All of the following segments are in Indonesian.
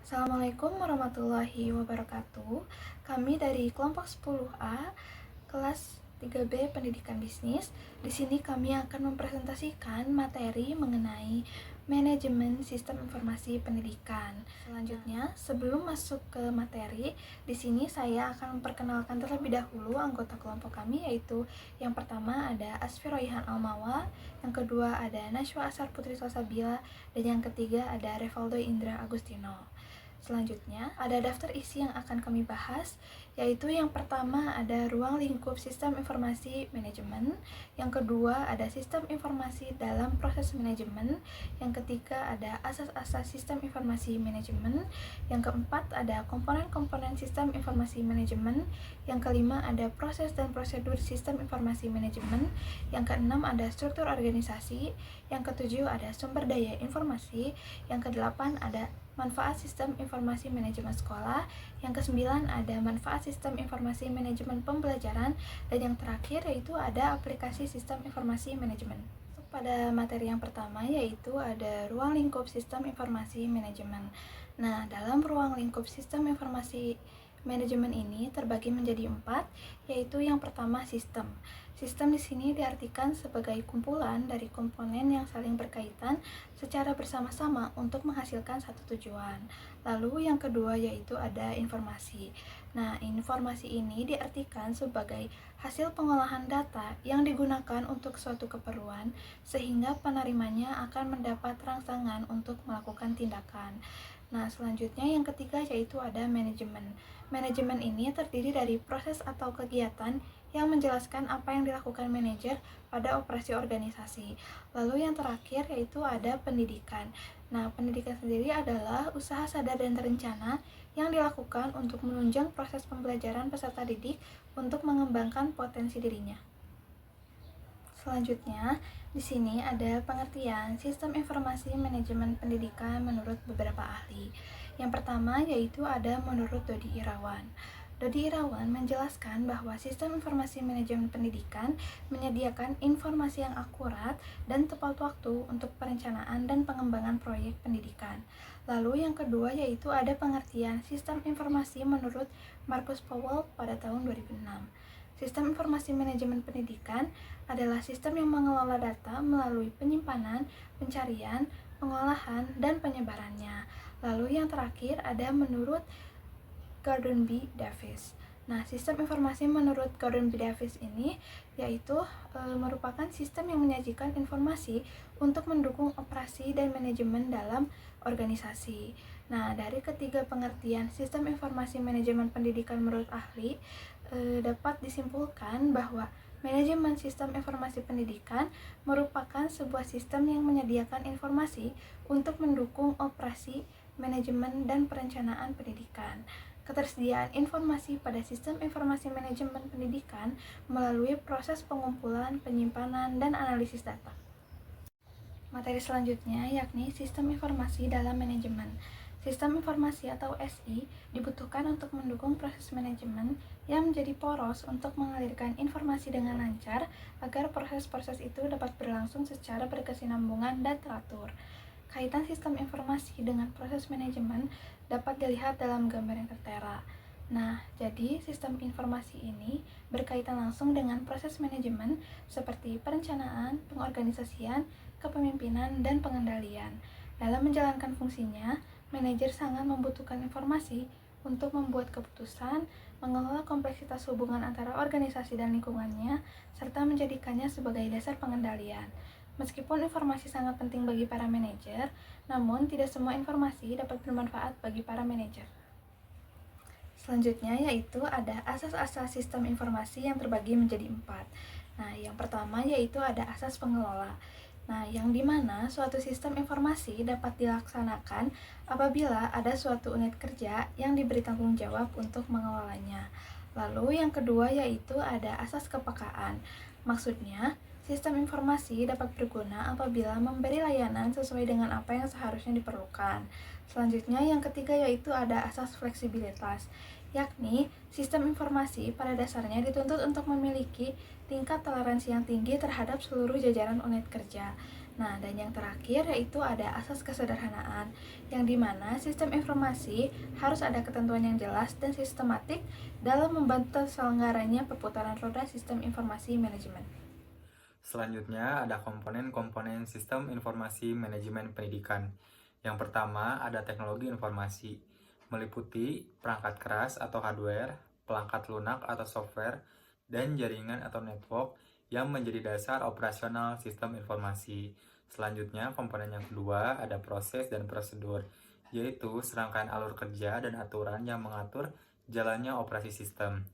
Assalamualaikum warahmatullahi wabarakatuh. Kami dari kelompok 10A, kelas 3B Pendidikan Bisnis. Di sini kami akan mempresentasikan materi mengenai manajemen sistem informasi pendidikan. Selanjutnya, sebelum masuk ke materi, di sini saya akan memperkenalkan terlebih dahulu anggota kelompok kami, yaitu yang pertama ada Asfi Royhan Almawa, yang kedua ada Nashwa Asar Putri Salsabila, dan yang ketiga ada Revaldo Indra Agustino. Selanjutnya, ada daftar isi yang akan kami bahas, yaitu yang pertama ada ruang lingkup sistem informasi manajemen, yang kedua ada sistem informasi dalam proses manajemen, yang ketiga ada asas-asas sistem informasi manajemen, yang keempat ada komponen-komponen sistem informasi manajemen, yang kelima ada proses dan prosedur sistem informasi manajemen, yang keenam ada struktur organisasi, yang ketujuh ada sumber daya informasi, yang kedelapan ada manfaat sistem informasi manajemen sekolah, yang kesembilan ada manfaat sistem informasi manajemen pembelajaran, dan yang terakhir yaitu ada aplikasi sistem informasi manajemen. Pada materi yang pertama yaitu ada ruang lingkup sistem informasi manajemen. Nah, dalam ruang lingkup sistem informasi manajemen ini terbagi menjadi 4, yaitu yang pertama sistem. Sistem di sini diartikan sebagai kumpulan dari komponen yang saling berkaitan secara bersama-sama untuk menghasilkan satu tujuan. Lalu yang kedua yaitu ada informasi. Nah, informasi ini diartikan sebagai hasil pengolahan data yang digunakan untuk suatu keperluan sehingga penerimanya akan mendapat rangsangan untuk melakukan tindakan. Nah, selanjutnya yang ketiga yaitu ada manajemen. Manajemen ini terdiri dari proses atau kegiatan yang menjelaskan apa yang dilakukan manajer pada operasi organisasi. Lalu yang terakhir yaitu ada pendidikan. Nah, pendidikan sendiri adalah usaha sadar dan terencana yang dilakukan untuk menunjang proses pembelajaran peserta didik untuk mengembangkan potensi dirinya. Selanjutnya, di sini ada pengertian sistem informasi manajemen pendidikan menurut beberapa ahli. Yang pertama yaitu ada menurut Dodi Irawan. Dodi Irawan menjelaskan bahwa sistem informasi manajemen pendidikan menyediakan informasi yang akurat dan tepat waktu untuk perencanaan dan pengembangan proyek pendidikan. Lalu yang kedua yaitu ada pengertian sistem informasi menurut Marcus Powell pada tahun 2006. Sistem informasi manajemen pendidikan adalah sistem yang mengelola data melalui penyimpanan, pencarian, pengolahan, dan penyebarannya. Lalu yang terakhir ada menurut Gordon B. Davis. Nah, sistem informasi menurut Gordon B. Davis ini yaitu merupakan sistem yang menyajikan informasi untuk mendukung operasi dan manajemen dalam organisasi. Nah, dari ketiga pengertian sistem informasi manajemen pendidikan menurut ahli, dapat disimpulkan bahwa manajemen sistem informasi pendidikan merupakan sebuah sistem yang menyediakan informasi untuk mendukung operasi, manajemen, dan perencanaan pendidikan. Ketersediaan informasi pada sistem informasi manajemen pendidikan melalui proses pengumpulan, penyimpanan, dan analisis data. Materi selanjutnya yakni sistem informasi dalam manajemen. Sistem informasi atau SI dibutuhkan untuk mendukung proses manajemen yang menjadi poros untuk mengalirkan informasi dengan lancar agar proses-proses itu dapat berlangsung secara berkesinambungan dan teratur. Kaitan sistem informasi dengan proses manajemen dapat dilihat dalam gambar yang tertera. Nah, jadi sistem informasi ini berkaitan langsung dengan proses manajemen seperti perencanaan, pengorganisasian, kepemimpinan, dan pengendalian. Dalam menjalankan fungsinya, manajer sangat membutuhkan informasi untuk membuat keputusan, mengelola kompleksitas hubungan antara organisasi dan lingkungannya, serta menjadikannya sebagai dasar pengendalian. Meskipun informasi sangat penting bagi para manajer, namun tidak semua informasi dapat bermanfaat bagi para manajer. Selanjutnya yaitu ada asas-asas sistem informasi yang terbagi menjadi 4. Nah, yang pertama yaitu ada asas pengelola. Nah, yang dimana suatu sistem informasi dapat dilaksanakan apabila ada suatu unit kerja yang diberi tanggung jawab untuk mengelolanya. Lalu yang kedua yaitu ada asas kepekaan. Maksudnya, sistem informasi dapat berguna apabila memberi layanan sesuai dengan apa yang seharusnya diperlukan. Selanjutnya yang ketiga yaitu ada asas fleksibilitas, yakni sistem informasi pada dasarnya dituntut untuk memiliki tingkat toleransi yang tinggi terhadap seluruh jajaran unit kerja. Nah, dan yang terakhir yaitu ada asas kesederhanaan, yang dimana sistem informasi harus ada ketentuan yang jelas dan sistematik dalam membantu terselenggaranya perputaran roda sistem informasi manajemen. Selanjutnya ada komponen-komponen sistem informasi manajemen pendidikan. Yang pertama ada teknologi informasi, meliputi perangkat keras atau hardware, perangkat lunak atau software, dan jaringan atau network yang menjadi dasar operasional sistem informasi. Selanjutnya komponen yang kedua ada proses dan prosedur, yaitu serangkaian alur kerja dan aturan yang mengatur jalannya operasi sistem.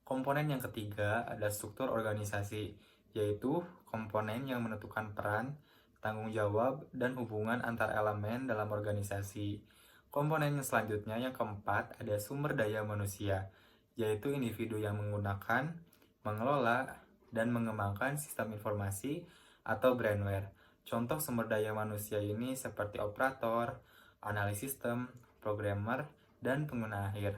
Komponen yang ketiga ada struktur organisasi, yaitu komponen yang menentukan peran, tanggung jawab, dan hubungan antar elemen dalam organisasi. Komponen yang selanjutnya yang keempat ada sumber daya manusia, yaitu individu yang menggunakan, mengelola, dan mengembangkan sistem informasi atau brainware. Contoh sumber daya manusia ini seperti operator, analis sistem, programmer, dan pengguna akhir.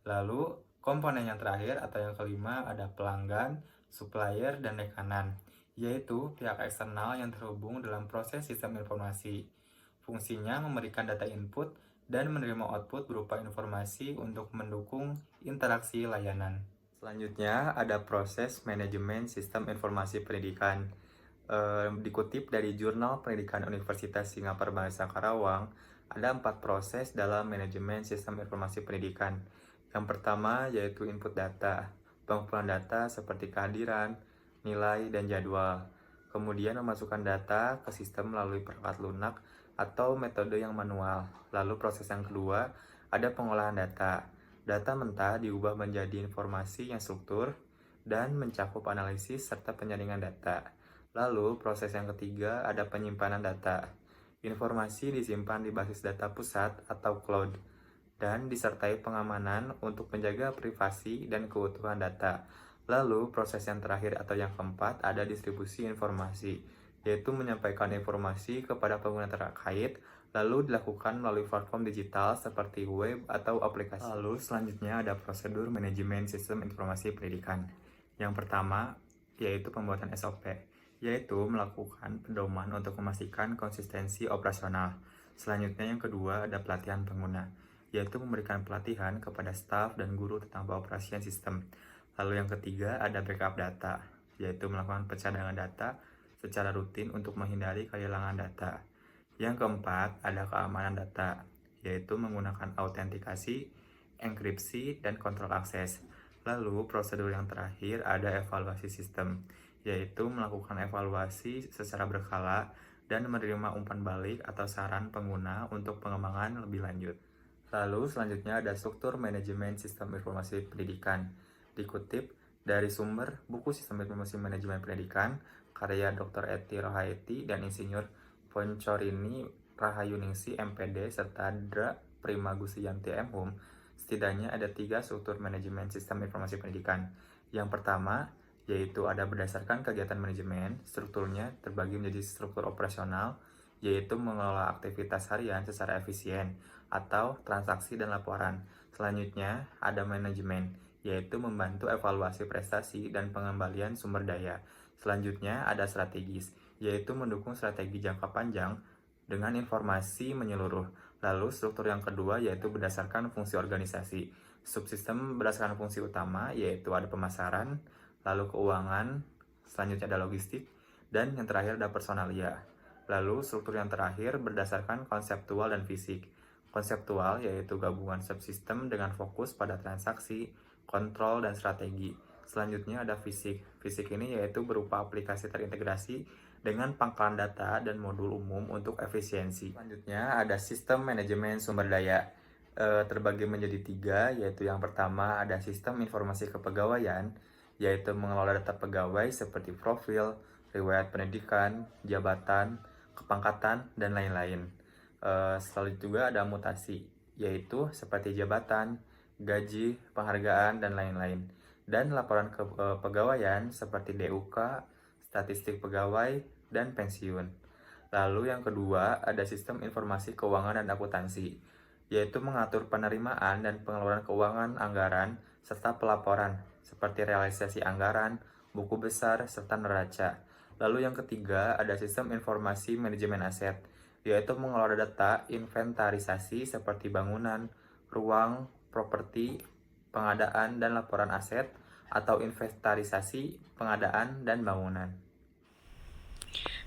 Lalu, komponen yang terakhir atau yang kelima ada pelanggan, supplier, dan rekanan, yaitu pihak eksternal yang terhubung dalam proses sistem informasi. Fungsinya memberikan data input dan menerima output berupa informasi untuk mendukung interaksi layanan. Selanjutnya ada proses manajemen sistem informasi pendidikan. Dikutip dari Jurnal Pendidikan Universitas Singapura Bangsa Karawang, ada 4 proses dalam manajemen sistem informasi pendidikan. Yang pertama yaitu input data, pengumpulan data seperti kehadiran, nilai, dan jadwal. Kemudian memasukkan data ke sistem melalui perangkat lunak atau metode yang manual. Lalu proses yang kedua ada pengolahan data. Data mentah diubah menjadi informasi yang struktur dan mencakup analisis serta penyaringan data. Lalu proses yang ketiga ada penyimpanan data. Informasi disimpan di basis data pusat atau cloud dan disertai pengamanan untuk menjaga privasi dan keutuhan data. Lalu proses yang terakhir atau yang keempat ada distribusi informasi, yaitu menyampaikan informasi kepada pengguna terkait, lalu dilakukan melalui platform digital seperti web atau aplikasi. Lalu selanjutnya ada prosedur manajemen sistem informasi pendidikan. Yang pertama yaitu pembuatan SOP, yaitu melakukan pedoman untuk memastikan konsistensi operasional. Selanjutnya yang kedua ada pelatihan pengguna, yaitu memberikan pelatihan kepada staf dan guru tentang pengoperasian sistem. Lalu yang ketiga ada backup data, yaitu melakukan pencadangan data secara rutin untuk menghindari kehilangan data. Yang keempat ada keamanan data, yaitu menggunakan autentikasi, enkripsi, dan kontrol akses. Lalu prosedur yang terakhir ada evaluasi sistem, yaitu melakukan evaluasi secara berkala dan menerima umpan balik atau saran pengguna untuk pengembangan lebih lanjut. Lalu selanjutnya ada struktur manajemen sistem informasi pendidikan. Dikutip dari sumber buku Sistem Informasi Manajemen Pendidikan, karya Dr. Eti Rohaiti dan Insinyur Poncorini Rahayuningsi MPD serta Dra Primagusianti M.Hum, setidaknya ada 3 struktur manajemen sistem informasi pendidikan. Yang pertama, yaitu ada berdasarkan kegiatan manajemen, strukturnya terbagi menjadi struktur operasional, yaitu mengelola aktivitas harian secara efisien, atau transaksi dan laporan. Selanjutnya, ada manajemen, yaitu membantu evaluasi prestasi dan pengembalian sumber daya. Selanjutnya, ada strategis, yaitu mendukung strategi jangka panjang dengan informasi menyeluruh. Lalu, struktur yang kedua yaitu berdasarkan fungsi organisasi. Subsistem berdasarkan fungsi utama, yaitu ada pemasaran, lalu keuangan, selanjutnya ada logistik, dan yang terakhir ada personalia. Lalu struktur yang terakhir berdasarkan konseptual dan fisik. Konseptual yaitu gabungan subsistem dengan fokus pada transaksi, kontrol, dan strategi. Selanjutnya ada fisik. Fisik ini yaitu berupa aplikasi terintegrasi dengan pangkalan data dan modul umum untuk efisiensi. Selanjutnya ada sistem manajemen sumber daya. Terbagi menjadi 3, yaitu yang pertama ada sistem informasi kepegawaian, yaitu mengelola data pegawai seperti profil, riwayat pendidikan, jabatan, kepangkatan, dan lain-lain. Selanjutnya juga ada mutasi, yaitu seperti jabatan, gaji, penghargaan, dan lain-lain. Dan laporan kepegawaian seperti DUK, statistik pegawai, dan pensiun. Lalu yang kedua ada sistem informasi keuangan dan akuntansi, yaitu mengatur penerimaan dan pengeluaran keuangan anggaran serta pelaporan seperti realisasi anggaran, buku besar, serta neraca. Lalu yang ketiga ada sistem informasi manajemen aset, yaitu mengelola data inventarisasi seperti bangunan, ruang, properti, pengadaan dan laporan aset, atau inventarisasi pengadaan dan bangunan.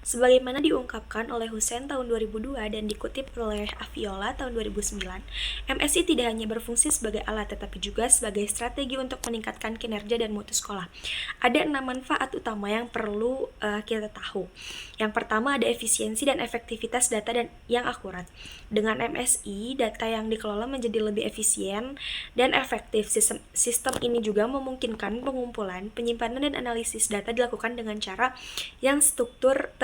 Sebagaimana diungkapkan oleh Hussein tahun 2002 dan dikutip oleh Aviola tahun 2009, MSI tidak hanya berfungsi sebagai alat tetapi juga sebagai strategi untuk meningkatkan kinerja dan mutu sekolah. Ada 6 manfaat utama yang perlu kita tahu. Yang pertama ada efisiensi dan efektivitas data dan yang akurat. Dengan MSI, data yang dikelola menjadi lebih efisien dan efektif. Sistem ini juga memungkinkan pengumpulan, penyimpanan, dan analisis data dilakukan dengan cara yang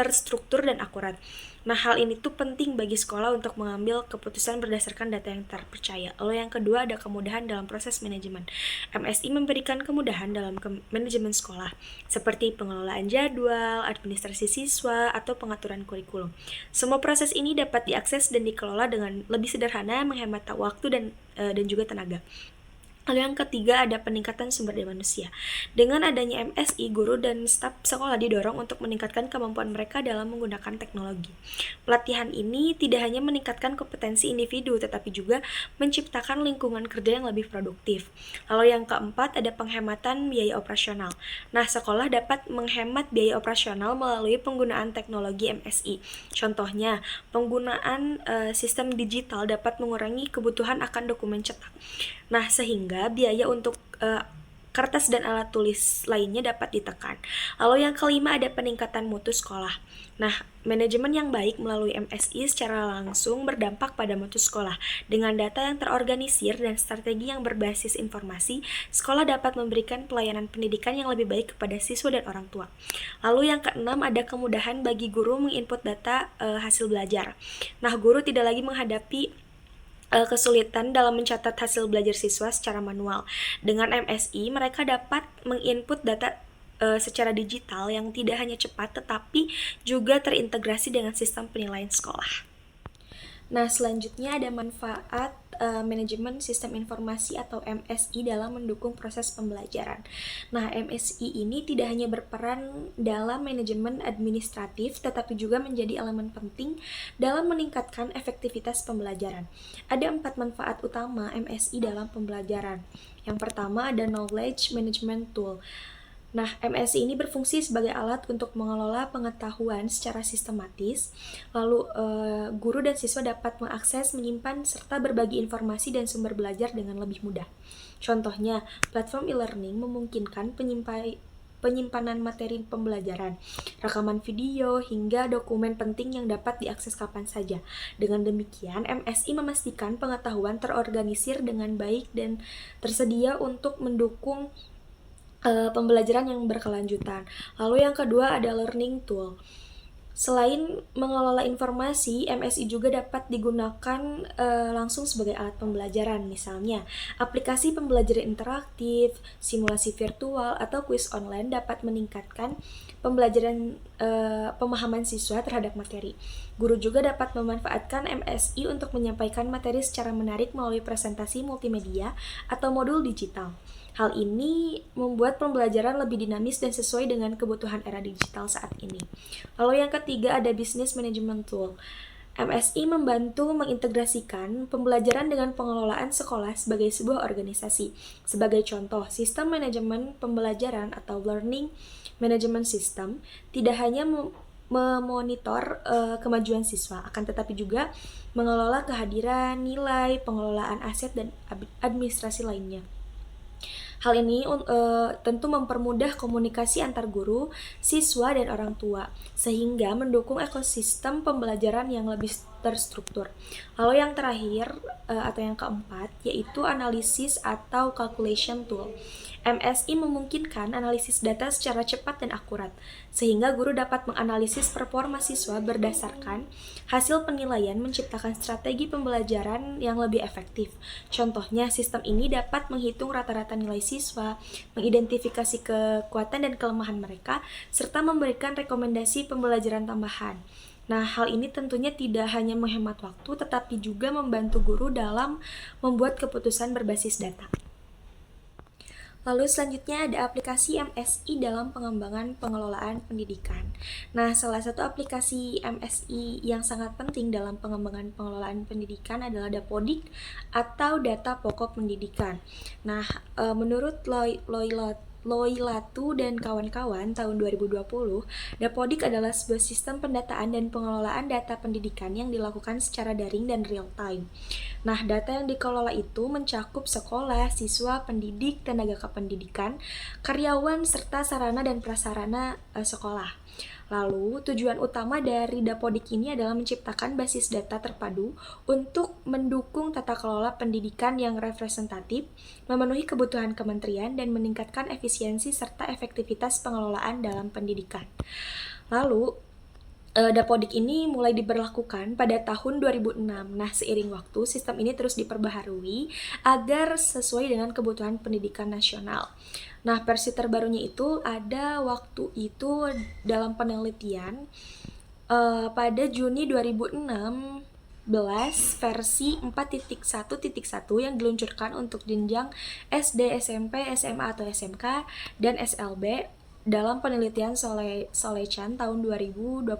terstruktur dan akurat. Nah, hal ini tuh penting bagi sekolah untuk mengambil keputusan berdasarkan data yang terpercaya. Lalu yang kedua ada kemudahan dalam proses manajemen. MSI memberikan kemudahan dalam manajemen sekolah, seperti pengelolaan jadwal, administrasi siswa, atau pengaturan kurikulum. Semua proses ini dapat diakses dan dikelola dengan lebih sederhana, menghemat waktu dan juga tenaga. Lalu yang ketiga ada peningkatan sumber daya manusia. Dengan adanya MSI, guru dan staf sekolah didorong untuk meningkatkan kemampuan mereka dalam menggunakan teknologi. Pelatihan ini tidak hanya meningkatkan kompetensi individu, tetapi juga menciptakan lingkungan kerja yang lebih produktif. Lalu yang keempat ada penghematan biaya operasional. Nah, sekolah dapat menghemat biaya operasional melalui penggunaan teknologi MSI. Contohnya, penggunaan sistem digital dapat mengurangi kebutuhan akan dokumen cetak. Nah, sehingga biaya untuk kertas dan alat tulis lainnya dapat ditekan. Lalu yang kelima ada peningkatan mutu sekolah. Nah, manajemen yang baik melalui MSI secara langsung berdampak pada mutu sekolah. Dengan data yang terorganisir dan strategi yang berbasis informasi, sekolah dapat memberikan pelayanan pendidikan yang lebih baik kepada siswa dan orang tua. Lalu yang keenam ada kemudahan bagi guru menginput data hasil belajar. Nah, guru tidak lagi menghadapi kesulitan dalam mencatat hasil belajar siswa secara manual. Dengan MSI, mereka dapat menginput data secara digital yang tidak hanya cepat tetapi juga terintegrasi dengan sistem penilaian sekolah. Nah, selanjutnya ada manfaat manajemen sistem informasi atau MSI dalam mendukung proses pembelajaran. Nah, MSI ini tidak hanya berperan dalam manajemen administratif, tetapi juga menjadi elemen penting dalam meningkatkan efektivitas pembelajaran. Ada 4 manfaat utama MSI dalam pembelajaran. Yang pertama ada Knowledge Management Tool. Nah, MSI ini berfungsi sebagai alat untuk mengelola pengetahuan secara sistematis, lalu guru dan siswa dapat mengakses, menyimpan, serta berbagi informasi dan sumber belajar dengan lebih mudah. Contohnya, platform e-learning memungkinkan penyimpanan materi pembelajaran, rekaman video, hingga dokumen penting yang dapat diakses kapan saja. Dengan demikian, MSI memastikan pengetahuan terorganisir dengan baik dan tersedia untuk mendukung pembelajaran yang berkelanjutan. Lalu yang kedua ada learning tool. Selain mengelola informasi, MSI juga dapat digunakan langsung sebagai alat pembelajaran. Misalnya, aplikasi pembelajaran interaktif, simulasi virtual, atau kuis online dapat meningkatkan pembelajaran pemahaman siswa terhadap materi. Guru juga dapat memanfaatkan MSI untuk menyampaikan materi secara menarik melalui presentasi multimedia atau modul digital. Hal ini membuat pembelajaran lebih dinamis dan sesuai dengan kebutuhan era digital saat ini. Lalu yang ketiga ada Business Management Tool. MSI membantu mengintegrasikan pembelajaran dengan pengelolaan sekolah sebagai sebuah organisasi. Sebagai contoh, sistem manajemen pembelajaran atau Learning Management System tidak hanya memonitor kemajuan siswa, akan tetapi juga mengelola kehadiran, nilai, pengelolaan aset, dan administrasi lainnya. Hal ini tentu mempermudah komunikasi antar guru, siswa, dan orang tua, sehingga mendukung ekosistem pembelajaran yang lebih terstruktur. Lalu yang terakhir atau yang keempat yaitu analisis atau calculation tool. MSI memungkinkan analisis data secara cepat dan akurat, sehingga guru dapat menganalisis performa siswa berdasarkan hasil penilaian menciptakan strategi pembelajaran yang lebih efektif. Contohnya, sistem ini dapat menghitung rata-rata nilai siswa, mengidentifikasi kekuatan dan kelemahan mereka, serta memberikan rekomendasi pembelajaran tambahan. Nah, hal ini tentunya tidak hanya menghemat waktu, tetapi juga membantu guru dalam membuat keputusan berbasis data. Lalu selanjutnya ada aplikasi MSI dalam pengembangan pengelolaan pendidikan. Nah, salah satu aplikasi MSI yang sangat penting dalam pengembangan pengelolaan pendidikan adalah Dapodik atau data pokok pendidikan. Nah, menurut Loilatu dan kawan-kawan tahun 2020, Dapodik adalah sebuah sistem pendataan dan pengelolaan data pendidikan yang dilakukan secara daring dan real time. Nah, data yang dikelola itu mencakup sekolah, siswa, pendidik, tenaga kependidikan, karyawan, serta sarana dan prasarana sekolah. Lalu, tujuan utama dari Dapodik ini adalah menciptakan basis data terpadu untuk mendukung tata kelola pendidikan yang representatif, memenuhi kebutuhan kementerian, dan meningkatkan efisiensi serta efektivitas pengelolaan dalam pendidikan. Lalu, Dapodik ini mulai diberlakukan pada tahun 2006. Nah, seiring waktu, sistem ini terus diperbaharui agar sesuai dengan kebutuhan pendidikan nasional. Nah, versi terbarunya itu ada waktu itu dalam penelitian pada Juni 2006 versi 4.1.1 yang diluncurkan untuk jenjang SD, SMP, SMA atau SMK, dan SLB dalam penelitian Solechan tahun 2021.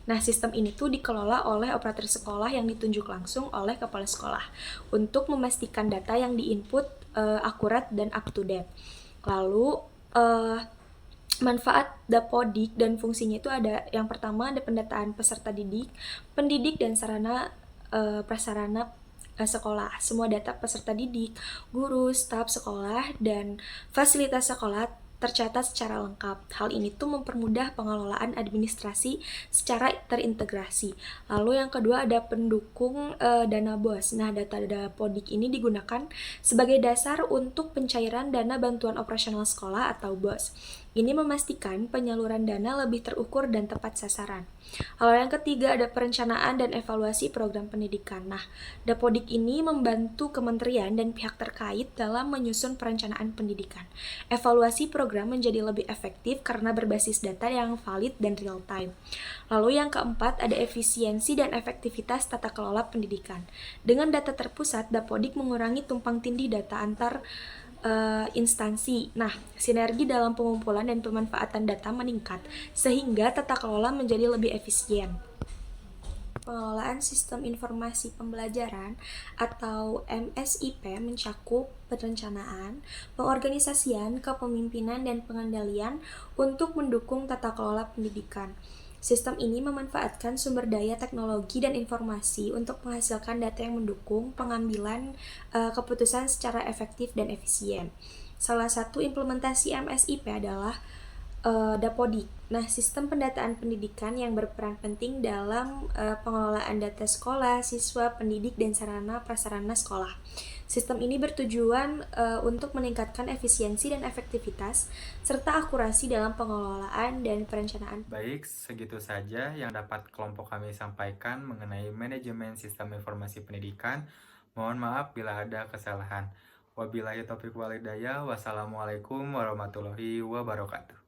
Nah, sistem ini tuh dikelola oleh operator sekolah yang ditunjuk langsung oleh kepala sekolah untuk memastikan data yang diinput akurat dan up to date. Lalu, manfaat Dapodik dan fungsinya itu ada yang pertama ada pendataan peserta didik, pendidik dan sarana prasarana sekolah. Semua data peserta didik, guru, staf sekolah, dan fasilitas sekolah tercatat secara lengkap. Hal ini tuh mempermudah pengelolaan administrasi secara terintegrasi. Lalu yang kedua ada pendukung dana BOS. Nah, data Dapodik ini digunakan sebagai dasar untuk pencairan dana bantuan operasional sekolah atau BOS. Ini memastikan penyaluran dana lebih terukur dan tepat sasaran. Lalu yang ketiga ada perencanaan dan evaluasi program pendidikan. Nah, Dapodik ini membantu kementerian dan pihak terkait dalam menyusun perencanaan pendidikan. Evaluasi program menjadi lebih efektif karena berbasis data yang valid dan real time. Lalu yang keempat ada efisiensi dan efektivitas tata kelola pendidikan. Dengan data terpusat, Dapodik mengurangi tumpang tindih data antar instansi. Nah, sinergi dalam pengumpulan dan pemanfaatan data meningkat, sehingga tata kelola menjadi lebih efisien. Pengelolaan Sistem Informasi Pembelajaran atau MSIP mencakup perencanaan, pengorganisasian, kepemimpinan, dan pengendalian untuk mendukung tata kelola pendidikan. Sistem ini memanfaatkan sumber daya teknologi dan informasi untuk menghasilkan data yang mendukung pengambilan keputusan secara efektif dan efisien. Salah satu implementasi MSIP adalah Dapodik. Nah, sistem pendataan pendidikan yang berperan penting dalam pengelolaan data sekolah, siswa, pendidik, dan sarana prasarana sekolah. Sistem ini bertujuan untuk meningkatkan efisiensi dan efektivitas, serta akurasi dalam pengelolaan dan perencanaan. Baik, segitu saja yang dapat kelompok kami sampaikan mengenai manajemen sistem informasi pendidikan. Mohon maaf bila ada kesalahan. Wabillahi taufiq walhidayah. Wassalamualaikum warahmatullahi wabarakatuh.